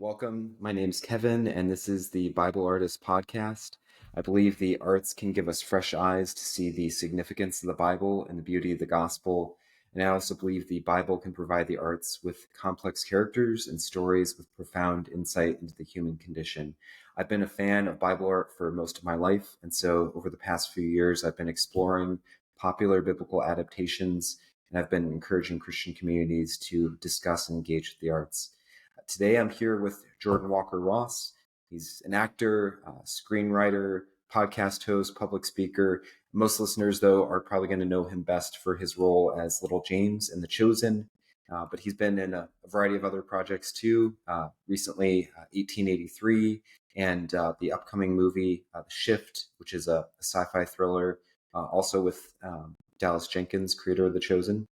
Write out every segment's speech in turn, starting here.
Welcome. My name's Kevin, and this is the Bible Artist Podcast. I believe the arts can give us fresh eyes to see the significance of the Bible and the beauty of the gospel. And I also believe the Bible can provide the arts with complex characters and stories with profound insight into the human condition. I've been a fan of Bible art for most of my life, and so over the past few years, I've been exploring popular biblical adaptations, and I've been encouraging Christian communities to discuss and engage with the arts. Today, I'm here with Jordan Walker Ross. He's an actor, screenwriter, podcast host, public speaker. Most listeners, though, are probably going to know him best for his role as Little James in The Chosen, but he's been in a variety of other projects too. Recently, 1883, and the upcoming movie, The Shift, which is a sci-fi thriller, also with Dallas Jenkins, creator of The Chosen.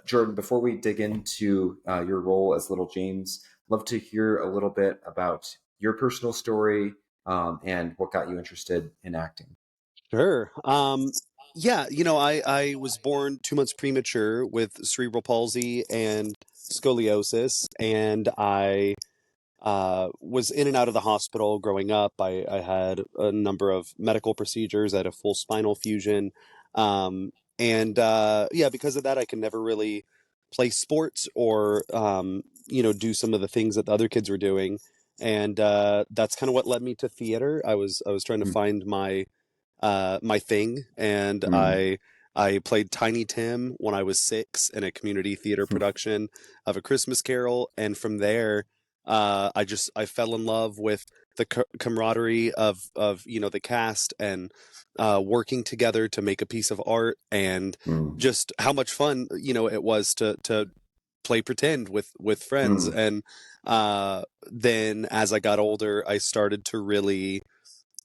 Jordan, before we dig into your role as Little James, I'd love to hear a little bit about your personal story and what got you interested in acting. Sure. I was born 2 months premature with cerebral palsy and scoliosis, and I was in and out of the hospital growing up. I had a number of medical procedures. I had a full spinal fusion. Because of that, I can never really play sports or, do some of the things that the other kids were doing. And that's kind of what led me to theater. I was trying to find my thing, and I played Tiny Tim when I was 6 in a community theater production of A Christmas Carol, and from there, I fell in love with the camaraderie of the cast and working together to make a piece of art, and just how much fun it was to play pretend with friends. And then as I got older, I started to really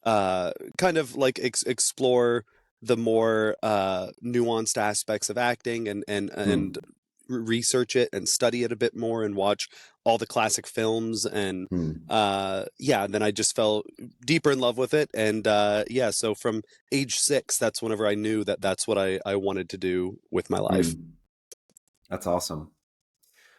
kind of like explore the more nuanced aspects of acting and research it and study it a bit more and watch all the classic films. And then I just fell deeper in love with it. And so from age 6, that's whenever I knew that that's what I wanted to do with my life. That's awesome.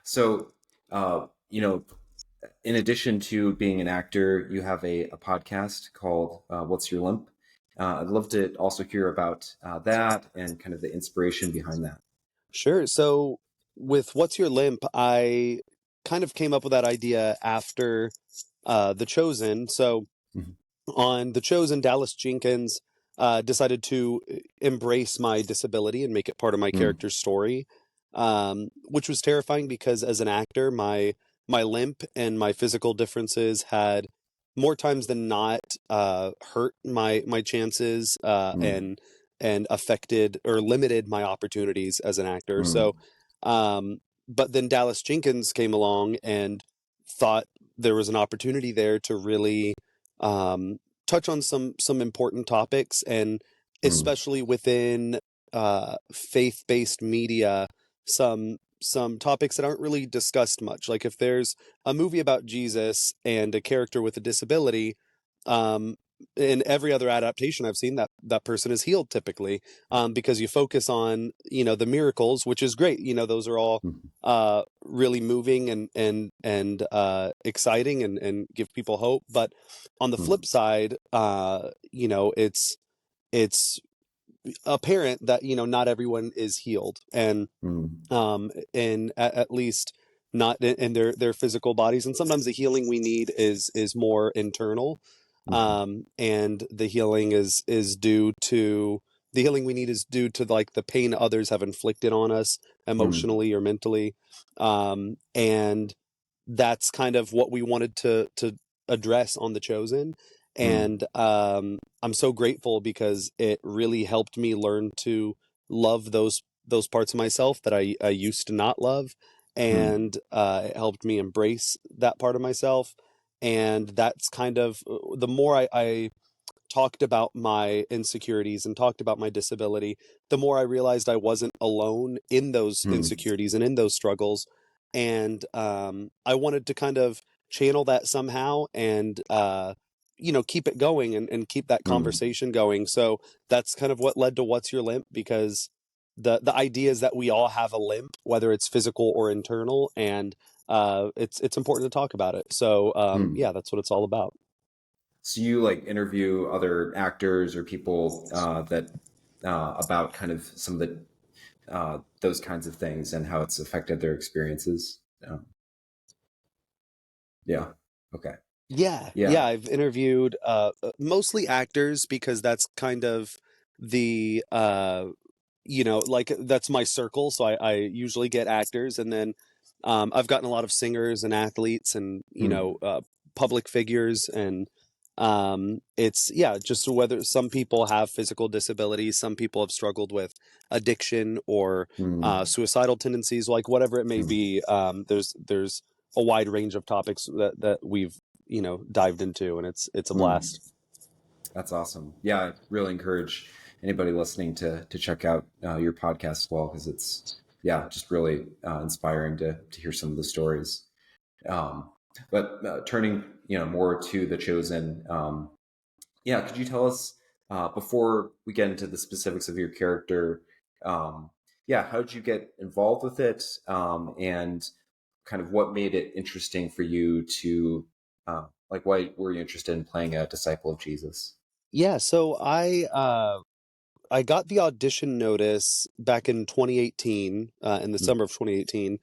So, in addition to being an actor, you have a podcast called What's Your Limp? I'd love to also hear about that and kind of the inspiration behind that. Sure. So with What's Your Limp, I kind of came up with that idea after The Chosen. So on The Chosen, Dallas Jenkins decided to embrace my disability and make it part of my character's story, which was terrifying because as an actor, my limp and my physical differences had more times than not hurt my chances and affected or limited my opportunities as an actor. So, but then Dallas Jenkins came along and thought there was an opportunity there to really touch on some important topics, and especially within faith-based media, some topics that aren't really discussed much. Like if there's a movie about Jesus and a character with a disability, in every other adaptation I've seen, that person is healed typically, because you focus on the miracles, which is great. Those are all really moving and exciting and give people hope. But on the flip side, it's apparent that not everyone is healed, and at least not in their physical bodies. And sometimes the healing we need is more internal. And the healing we need is due to like the pain others have inflicted on us emotionally or mentally. And that's kind of what we wanted to address on The Chosen. And I'm so grateful because it really helped me learn to love those parts of myself that I used to not love. And it helped me embrace that part of myself. And that's kind of the more I talked about my insecurities and talked about my disability, the more I realized I wasn't alone in those insecurities and in those struggles. And I wanted to kind of channel that somehow and keep it going and keep that conversation going. So that's kind of what led to What's Your Limp, because the idea is that we all have a limp, whether it's physical or internal, and it's important to talk about it. So Hmm. yeah, that's what it's all about. So you like interview other actors or people that about kind of some of the those kinds of things and how it's affected their experiences. Yeah. Okay. Yeah, yeah, Yeah. I've interviewed mostly actors because that's kind of the like that's my circle. So I usually get actors, and then I've gotten a lot of singers and athletes, and Hmm. public figures, and it's yeah, just whether some people have physical disabilities, some people have struggled with addiction or Hmm. suicidal tendencies, like whatever it may Hmm. be. There's a wide range of topics that we've dived into, and it's a Hmm. blast. That's awesome. Yeah, I really encourage anybody listening to check out your podcast as well because it's yeah just really inspiring to hear some of the stories. Um, but turning more to the chosen, yeah, could you tell us before we get into the specifics of your character, um, yeah, how did you get involved with it, and kind of what made it interesting for you to like why were you interested in playing a disciple of Jesus? Yeah, so I got the audition notice back in 2018, in the Mm, summer of 2018,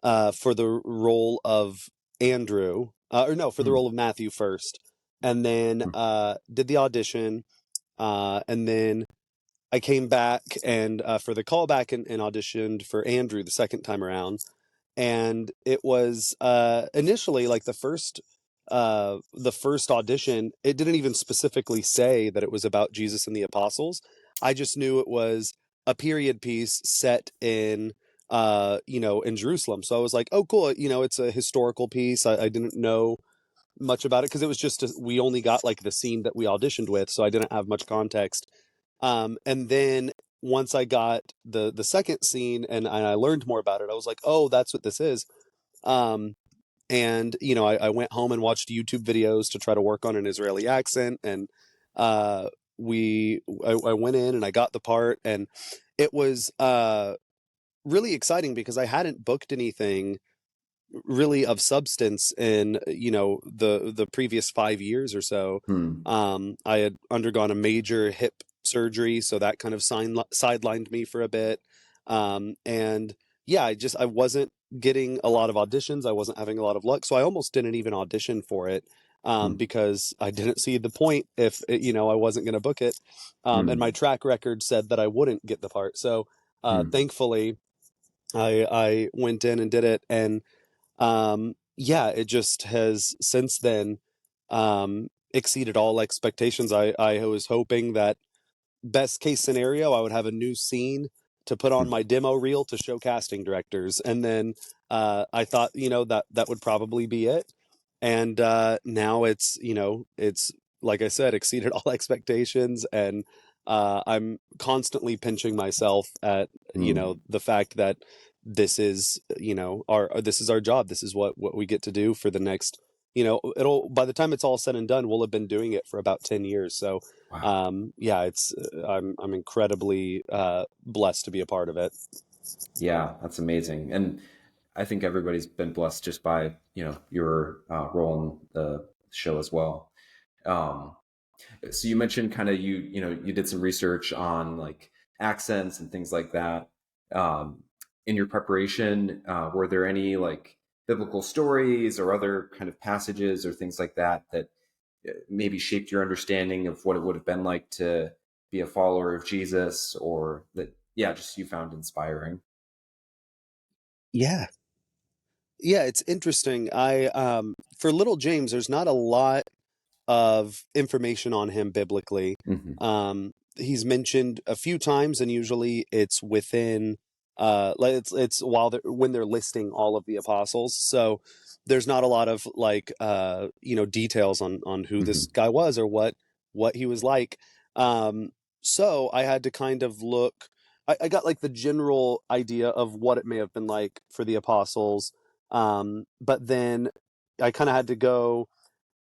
for the role of Andrew, or no, for the mm, role of Matthew first, and then mm, did the audition, and then I came back and for the callback and auditioned for Andrew the second time around, and it was initially like the first audition, it didn't even specifically say that it was about Jesus and the apostles. I just knew it was a period piece set in in Jerusalem. So I was like, oh cool, it's a historical piece. I didn't know much about it because it was just we only got like the scene that we auditioned with, so I didn't have much context. And then once I got the second scene and I learned more about it, I was like, oh, that's what this is. Um, and I went home and watched YouTube videos to try to work on an Israeli accent, and uh, I went in and I got the part, and it was really exciting because I hadn't booked anything really of substance in the previous 5 years or so. mm, I had undergone a major hip surgery, so that kind of sidelined me for a bit. And yeah, I wasn't getting a lot of auditions. I wasn't having a lot of luck, so I almost didn't even audition for it. mm, Because I didn't see the point if I wasn't going to book it, and my mm, track record said that I wouldn't get the part. So mm, thankfully, I went in and did it, and yeah, it just has since then exceeded all expectations. I was hoping that best case scenario, I would have a new scene to put on mm, my demo reel to show casting directors, and then I thought that would probably be it. And now it's like I said, exceeded all expectations, and I'm constantly pinching myself at mm. the fact that this is our job. This is what we get to do for the next. It'll by the time it's all said and done, we'll have been doing it for about 10 years. So Wow. yeah, it's I'm incredibly blessed to be a part of it. Yeah, that's amazing. And I think everybody's been blessed just by, your role in the show as well. Um, so you mentioned kind of you did some research on like accents and things like that. Um, in your preparation, were there any like biblical stories or other kind of passages or things like that that maybe shaped your understanding of what it would have been like to be a follower of Jesus or that, yeah, just you found inspiring? Yeah. Yeah, it's interesting. I For little James, there's not a lot of information on him biblically. Hmm. He's mentioned a few times, and usually it's within like it's while when they're listing all of the apostles. So there's not a lot of like details on who this Hmm. guy was or what he was like. Um, so I had to kind of look. I got like the general idea of what it may have been like for the apostles, but then I kind of had to go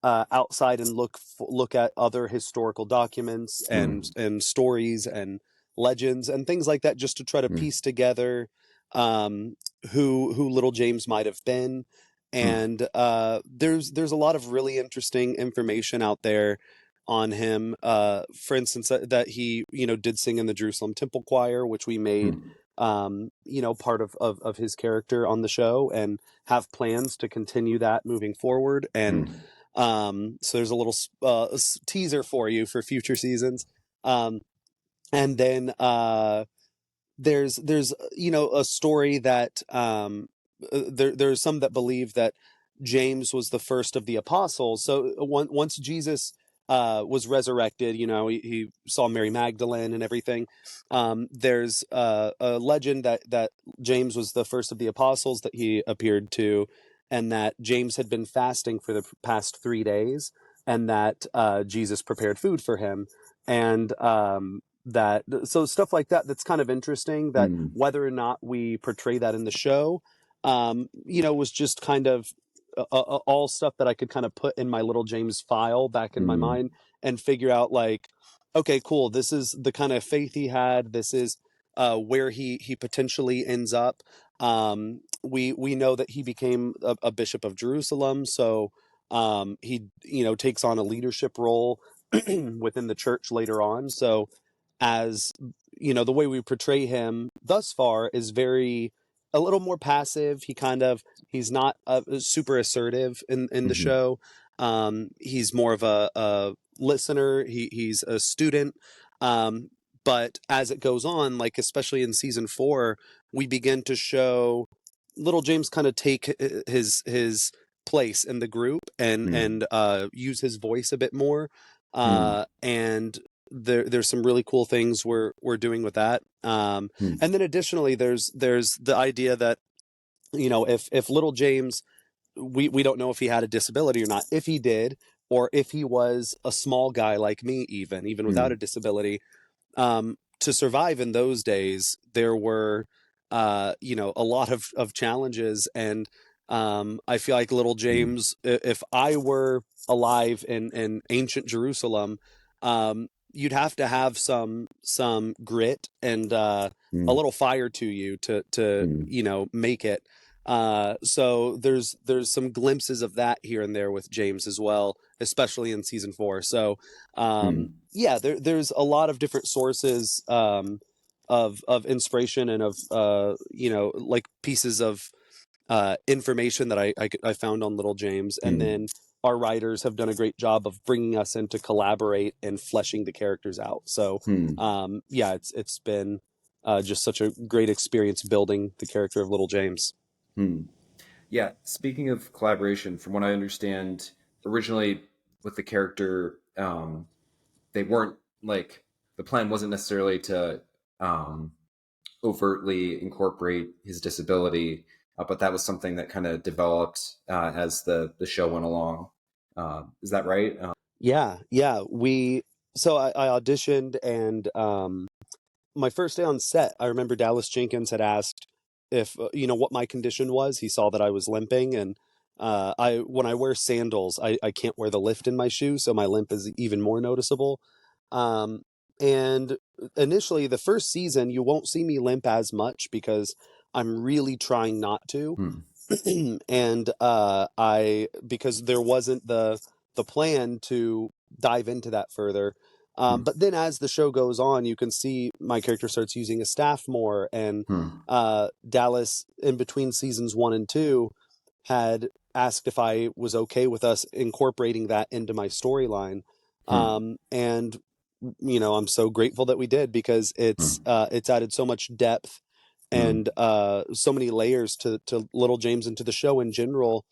outside and look at other historical documents Mm, and stories and legends and things like that, just to try to mm, piece together who little James might have been. Hmm. And there's a lot of really interesting information out there on him. For instance, that he, did sing in the Jerusalem Temple Choir, which we made, Hmm. part of his character on the show, and have plans to continue that moving forward. And Hmm. so there's a little teaser for you for future seasons. Um, and then there's a story that there's some that believe that James was the first of the apostles. So once Jesus was resurrected, he saw Mary Magdalene and everything. There's a legend that James was the first of the apostles that he appeared to, and that James had been fasting for the past 3 days, and that Jesus prepared food for him. And that so stuff like that, that's kind of interesting, that Hmm. whether or not we portray that in the show, was just kind of all stuff that I could kind of put in my little James file back in my Hmm. mind and figure out, like, okay, cool, this is the kind of faith he had, this is where he potentially ends up. We know that he became a bishop of Jerusalem, so he takes on a leadership role within the church later on. So as the way we portray him thus far is very a little more passive. He's not super assertive in the Hmm. show. He's more of a listener. He's a student. um, but as it goes on, like especially in season 4, we begin to show little James kind of take his place in the group, and Hmm. use his voice a bit more. Hmm. And there's some really cool things we're doing with that. Hmm. And then additionally, there's the idea that, if little James, we don't know if he had a disability or not. If he did, or if he was a small guy like me, even without a Hmm. disability, to survive in those days, there were, a lot of challenges. And I feel like little Hmm. James, if I were alive in ancient Jerusalem, you'd have to have some grit and a Hmm. little fire to you to Hmm. make it. So there's some glimpses of that here and there with James as well, especially in season 4. So Hmm. yeah, there's a lot of different sources of inspiration, and of like pieces of information that I found on little James. And Hmm. then our writers have done a great job of bringing us in to collaborate and fleshing the characters out. So Hmm. yeah, it's been just such a great experience building the character of little James. Hmm. Yeah, speaking of collaboration, from what I understand, originally with the character, they weren't like the plan wasn't necessarily to um, overtly incorporate his disability, but that was something that kind of developed as the show went along. Is that right? Yeah, we so I auditioned, and my first day on set, I remember Dallas Jenkins had asked if what my condition was. He saw that I was limping, and I when I wear sandals, I can't wear the lift in my shoe, so my limp is even more noticeable. Um, and initially, the first season, you won't see me limp as much because I'm really trying not to. Hmm. And I because there wasn't the plan to dive into that further. Hmm. But then as the show goes on, you can see my character starts using a staff more, and Hmm. Dallas, in between seasons 1 and 2, had asked if I was okay with us incorporating that into my storyline. Hmm. And I'm so grateful that we did, because Hmm. it's added so much depth Hmm. and so many layers to little James and to the show in general.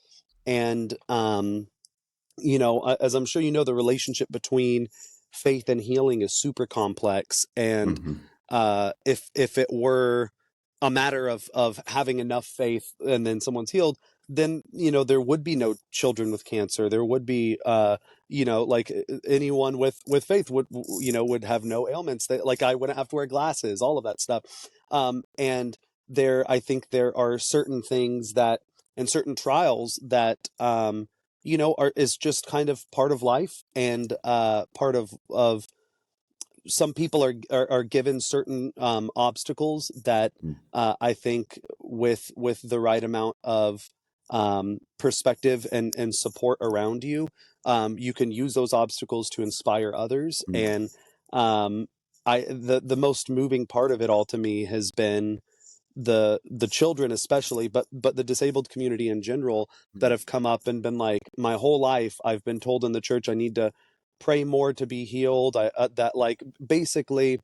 And as I'm sure the relationship between faith and healing is super complex. Hmm. And Hmm. if it were a matter of having enough faith and then someone's healed, then there would be no children with cancer. There would be like anyone with faith would have no ailments. That, like, I wouldn't have to wear glasses, all of that stuff. And I think there are certain things that, and certain trials that is just kind of part of life, and part of some people are given certain obstacles that mm, I think with the right amount of perspective and support around you, you can use those obstacles to inspire others. mm, And the most moving part of it all to me has been the children especially, but the disabled community in general, that mm, have come up and been like, my whole life I've been told in the church I need to pray more to be healed. That like basically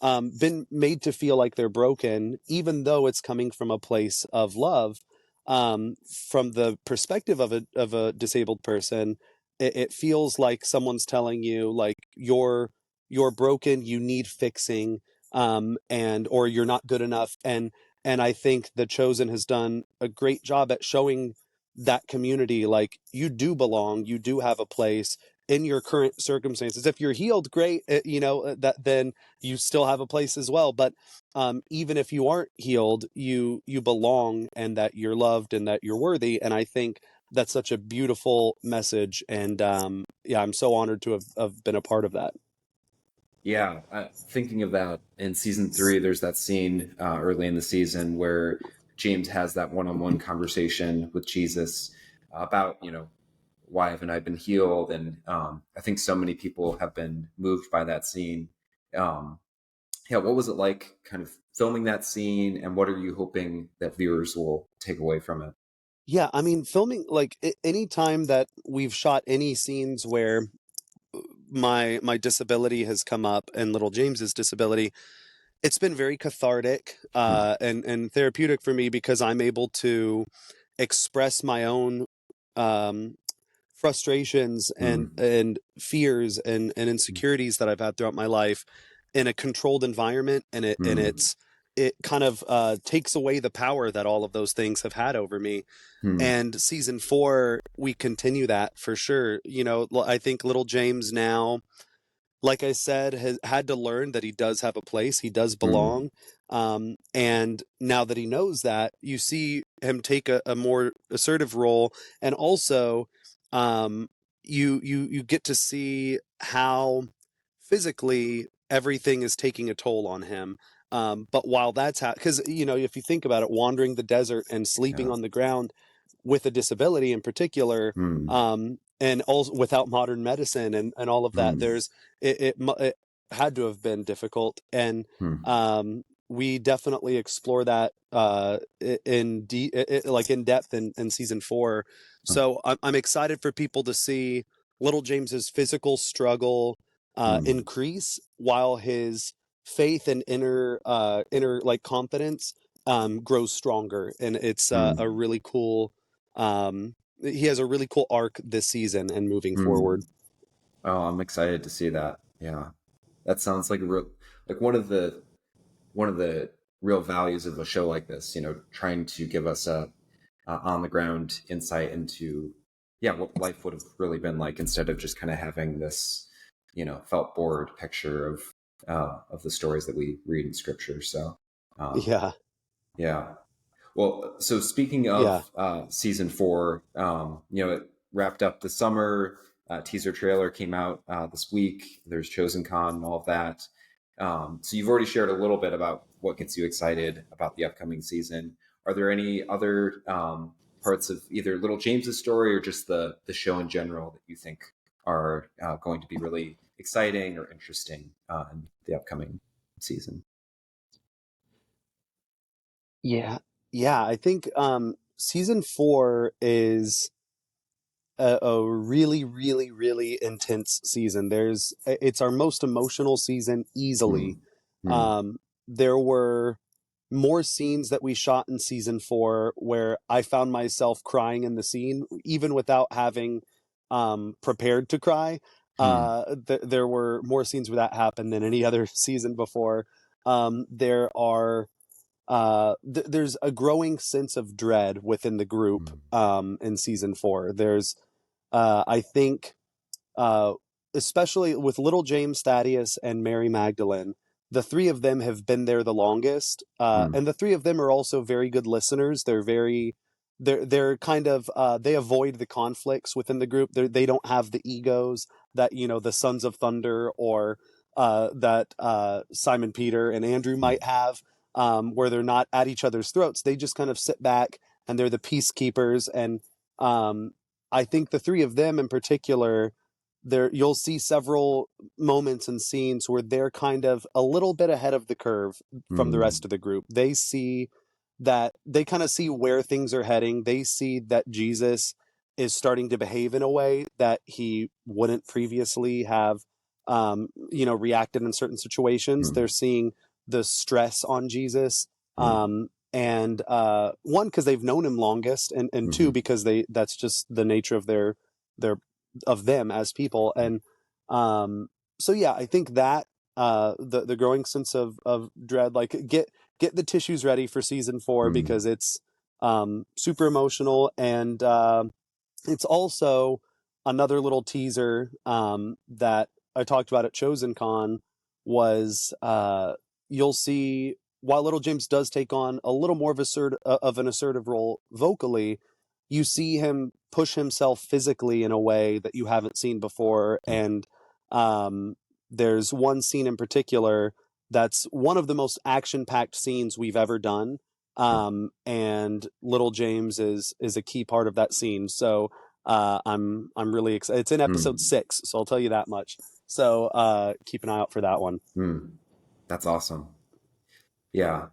been made to feel like they're broken, even though it's coming from a place of love. From the perspective of a disabled person, it feels like someone's telling you like you're broken, you need fixing, and or you're not good enough. And I think The Chosen has done a great job at showing that community like you do belong, you do have a place in your current circumstances. If you're healed, great, that then you still have a place as well. But even if you aren't healed, you belong, and that you're loved, and that you're worthy. And I think that's such a beautiful message. And yeah, I'm so honored to have been a part of that. Yeah, thinking of that in season three, there's that scene early in the season where James has that one-on-one conversation with Jesus about, why haven't I been healed? And I think so many people have been moved by that scene. Um, yeah, what was it like kind of filming that scene, and what are you hoping that viewers will take away from it? Yeah, I mean, filming like any time that we've shot any scenes where my disability has come up, and little James's disability, it's been very cathartic Hmm, and therapeutic for me, because I'm able to express my own um, frustrations hmm, and fears and insecurities that I've had throughout my life in a controlled environment. And hmm, it kind of takes away the power that all of those things have had over me. hmm, And season 4, we continue that for sure. I think little James now, like I said, has had to learn that he does have a place, he does hmm, belong. And now that he knows that, you see him take a more assertive role. And also, um, you get to see how physically everything is taking a toll on him. But while that's because if you think about it, wandering the desert and sleeping yeah, on the ground with a disability in particular, hmm, and also without modern medicine and all of that, hmm, it had to have been difficult. And hmm, we definitely explore that like in depth in season 4. huh, So I'm excited for people to see little James's physical struggle hmm, increase, while his faith and inner like confidence grows stronger. And it's a hmm, really cool he has a really cool arc this season and moving hmm. forward. Oh, I'm excited to see that. Yeah, that sounds like a real, like one of the real values of a show like this. Trying to give us a on the ground insight into, yeah, what life would have really been like, instead of just kind of having this, felt bored picture of the stories that we read in scripture. So, um, Yeah, yeah. Well, so speaking yeah. of season four, it wrapped up the summer. Teaser trailer came out this week. There's Chosen Con and all of that. So you've already shared a little bit about what gets you excited about the upcoming season. Are there any other parts of either Little James's story or just the show in general that you think are going to be really exciting or interesting in the upcoming season? Yeah. Yeah, I think season 4 is a really, really, really intense season. It's our most emotional season easily. Hmm. Hmm. There were more scenes that we shot in season 4 where I found myself crying in the scene, even without having prepared to cry. Hmm. There were more scenes where that happened than any other season before. There's a growing sense of dread within the group Hmm. in season 4. I think, uh, especially with little James Thaddeus and Mary Magdalene, the three of them have been there the longest, Hmm. and the three of them are also very good listeners. They're kind of they avoid the conflicts within the group. They don't have the egos that the Sons of Thunder or that Simon Peter and Andrew might have, where they're not at each other's throats. They just kind of sit back and they're the peacekeepers. And I think the three of them in particular, there you'll see several moments and scenes where they're kind of a little bit ahead of the curve from the rest Mm, of the group. They see that they kind of see where things are heading. They see that Jesus is starting to behave in a way that he wouldn't previously have, reacted in certain situations. mm, They're seeing the stress on Jesus. mm, And one, because they've known him longest, and two, mhm, because that's just the nature of their of them as people. And um so yeah, I think that the growing sense of dread, like get the tissues ready for season 4, mm, because it's super emotional. And it's also another little teaser that I talked about at Chosen Con was you'll see, while Little James does take on a little more of an assertive role vocally, you see him push himself physically in a way that you haven't seen before. mm, And um, there's one scene in particular that's one of the most action-packed scenes we've ever done. mm, And Little James is a key part of that scene. So I'm really excited. It's in episode mm, 6, so I'll tell you that much. So keep an eye out for that one. mm. That's awesome. Yeah.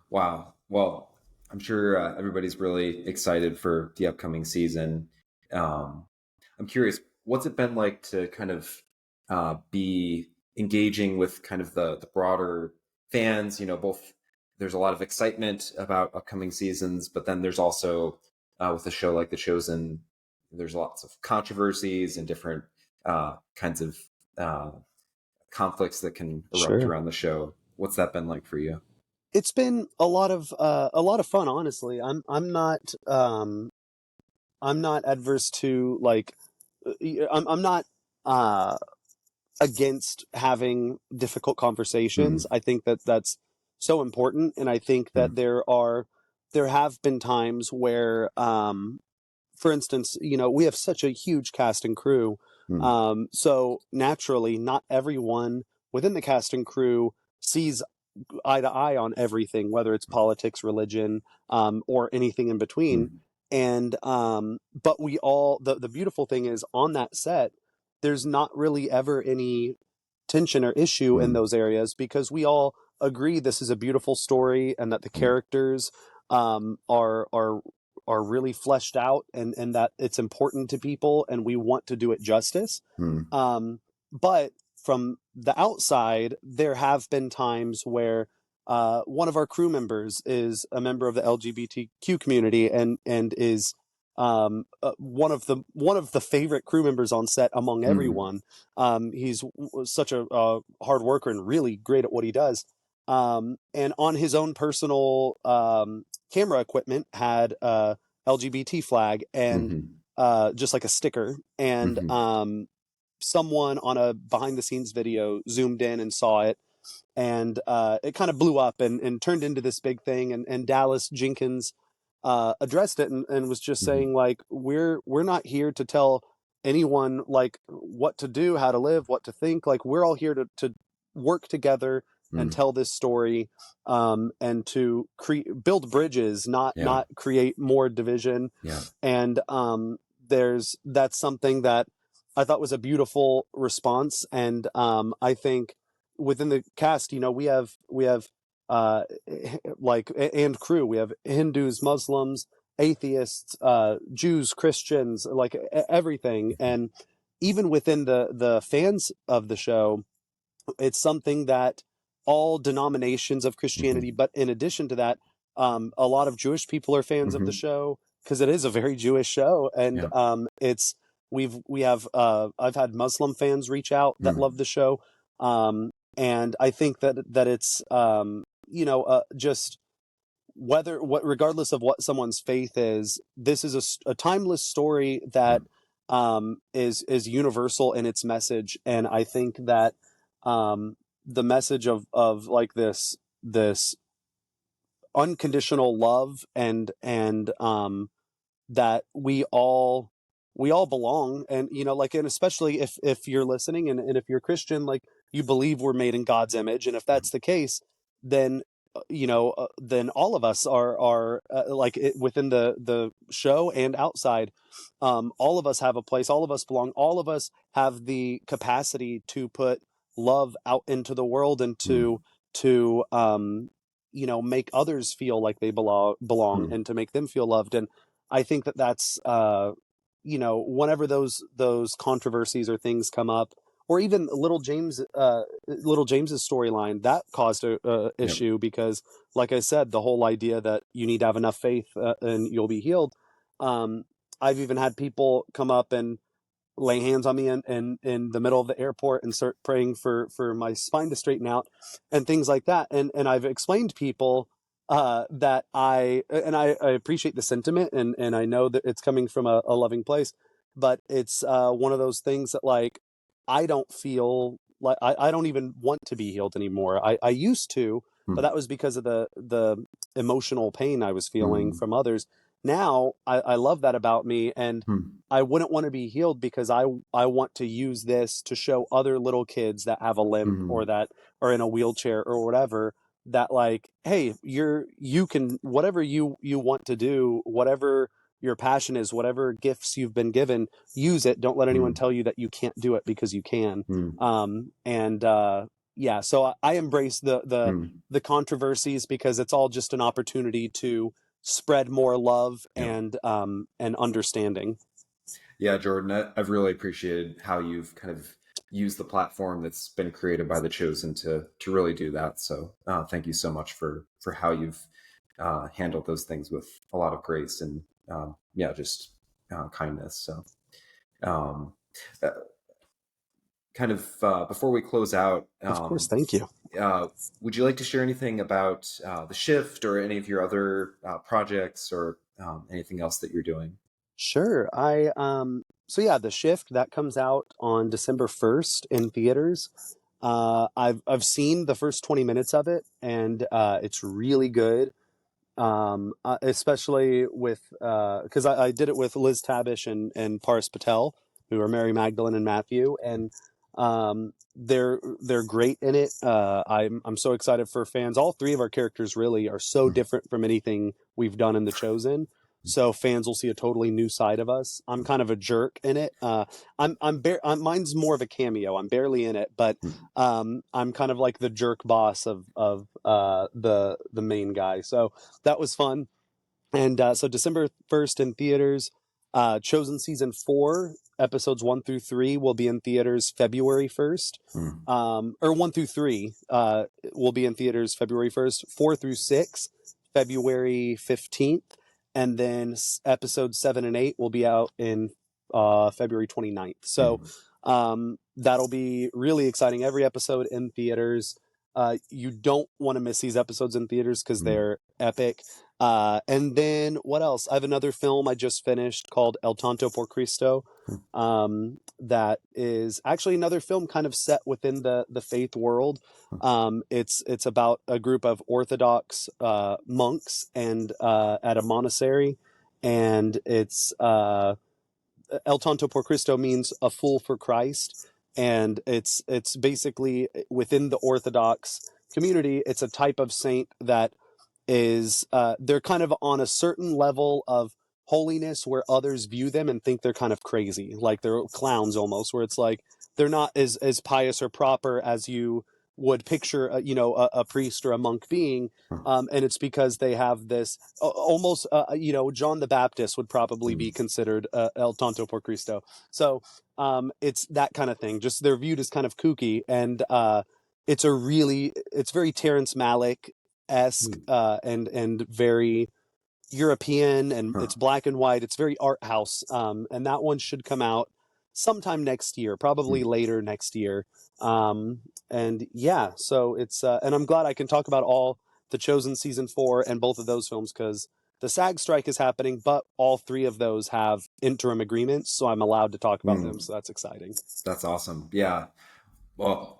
Wow. Well, I'm sure everybody's really excited for the upcoming season. Um, I'm curious, what's it been like to kind of be engaging with kind of the broader fans? You know, both there's a lot of excitement about upcoming seasons, but then there's also with a show like The Chosen, there's lots of controversies and different kinds of uh, conflicts that can erupt Sure. around the show. What's that been like for you? It's been a lot of fun, honestly. I'm not adverse to, like, I'm not uh against having difficult conversations. Mm, I think that that's so important, and I think that mm, there have been times where, for instance, we have such a huge cast and crew, mm, so naturally, not everyone within the cast and crew sees eye to eye on everything, whether it's politics, religion, or anything in between. mm, And but we all the beautiful thing is, on that set, there's not really ever any tension or issue in mm, those areas, because we all agree this is a beautiful story, and that the mm, characters um, are are are really fleshed out, and that it's important to people, and we want to do it justice. mm, But from the outside, there have been times where one of our crew members is a member of the LGBTQ community, and is one of the favorite crew members on set among mm, everyone. He's such a hard worker and really great at what he does. And on his own personal camera equipment had a LGBT flag, and mhm, just like a sticker. And mhm, someone on a behind the scenes video zoomed in and saw it, and it kind of blew up and turned into this big thing. And Dallas Jenkins addressed it, and was just mhm, saying, like, we're not here to tell anyone, like, what to do, how to live, what to think. Like, we're all here to work together and mm. tell this story, and to build bridges, Yeah, not create more division. yeah. And that's something that I thought was a beautiful response. And I think within the cast, we have like, and crew, we have Hindus, Muslims, atheists, Jews, Christians, like everything. And even within the fans of the show, it's something that all denominations of Christianity, Mhm, but in addition to that, a lot of Jewish people are fans of the mhm, show, because it is a very Jewish show. And yeah, we have I've had Muslim fans reach out that mm, love the show. And I think that it's just, regardless of what someone's faith is, this is a timeless story yeah, that is universal in its message. And I think that the message of like this unconditional love, and that we all belong. And like, and especially if you're listening, and if you're Christian, like, you believe we're made in God's image, and if that's the case, then then all of us are like within the show and outside. All of us have a place. All of us belong. All of us have the capacity to put love out into the world and mm, to make others feel like they belong mm, and to make them feel loved. And I think that that's whenever those controversies or things come up, or even little James's storyline that caused a yep, issue because, like I said, the whole idea that you need to have enough faith and you'll be healed. um I've even had people come up and lay hands on me in the middle of the airport and start praying for my spine to straighten out and things like that. And I've explained to people that I appreciate the sentiment, and I know that it's coming from a loving place, but it's one of those things that, like, I don't feel like I don't even want to be healed anymore. I used to, but mm, that was because of the emotional pain I was feeling mm, from others. Now I love that about me, and mm, I wouldn't want to be healed because I want to use this to show other little kids that have a limp or mm, that are in a wheelchair or whatever, that, like, hey, you can, whatever you want to do, whatever your passion is, whatever gifts you've been given, use it. Don't let anyone mm, tell you that you can't do it, because you can. mm, And Yeah, so I embrace mm, the controversies because it's all just an opportunity to spread more love yep. and understanding. Yeah, Jordan, I've really appreciated how you've kind of used the platform that's been created by the Chosen to really do that. So thank you so much for how you've handled those things with a lot of grace and yeah, just kindness. So um, uh, kind of before we close out, Of course, thank you. uh, would you like to share anything about the shift or any of your other projects or anything else that you're doing? Sure. I So yeah, The Shift that comes out on December 1st in theaters. I've seen the first 20 minutes of it, and it's really good. Especially with because I did it with Liz Tabish and Paris Patel, who are Mary Magdalene and Matthew, and they're great in it. I'm so excited for fans. All three of our characters really are so different from anything we've done in The Chosen. So fans will see a totally new side of us. I'm kind of a jerk in it. Mine's more of a cameo. I'm barely in it, but I'm kind of like the jerk boss of the main guy. So that was fun. And so December 1st in theaters. Chosen season 4, episodes 1 through 3 will be in theaters February 1st. Mm, Or 1 through 3 will be in theaters February 1st. 4 through 6, February 15th. And then episodes 7 and 8 will be out in February 29th. So mm, that'll be really exciting. Every episode in theaters. You don't want to miss these episodes in theaters because mm, they're epic. And then what else? I have another film I just finished called El Tanto por Cristo. mm, That is actually another film kind of set within the faith world. It's about a group of Orthodox monks and at a monastery, and it's El Tanto por Cristo means a fool for Christ, and it's basically within the Orthodox community. It's a type of saint that is they're kind of on a certain level of holiness where others view them and think they're kind of crazy, like they're clowns almost, where it's like they're not as pious or proper as you would picture a priest or a monk being. And it's because they have this almost John the Baptist would probably mm, be considered El Tanto por Cristo. So it's that kind of thing, just they're viewed as kind of kooky. And it's very Terrence Malick esque, mm, and very European, and huh, it's black and white. It's very art house, and that one should come out sometime next year, probably mm, later next year. Um, and yeah, so it's and I'm glad I can talk about all The Chosen season 4 and both of those films because the SAG strike is happening, but all three of those have interim agreements, so I'm allowed to talk about them. mm. So that's exciting. That's awesome. Yeah. Well,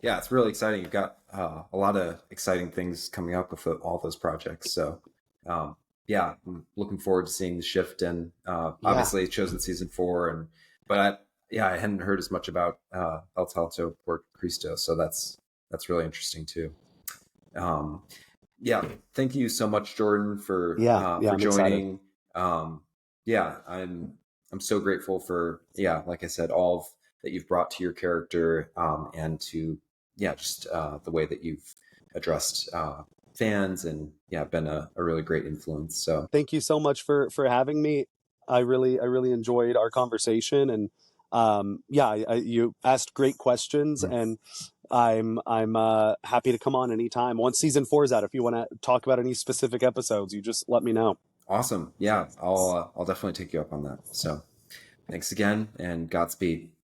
yeah, it's really exciting. You've got a lot of exciting things coming up with all those projects. So, um, yeah, I'm looking forward to seeing the shift and Yeah, obviously chosen season 4. And but yeah, I hadn't heard as much about El Talento por Cristo, so that's really interesting too. Um, yeah, thank you so much, Jordan, Yeah, yeah, for I'm excited. joining. Yeah, I'm so grateful for, yeah, like I said, all of, that you've brought to your character, and to, yeah, just the way that you've addressed fans, and yeah, been a really great influence. So Thank you so much for having me. I really enjoyed our conversation, and yeah, you asked great questions, mm, and I'm happy to come on anytime. Once season 4 is out, if you want to talk about any specific episodes, you just let me know. awesome. Yeah, I'll definitely take you up on that. So thanks again, and Godspeed.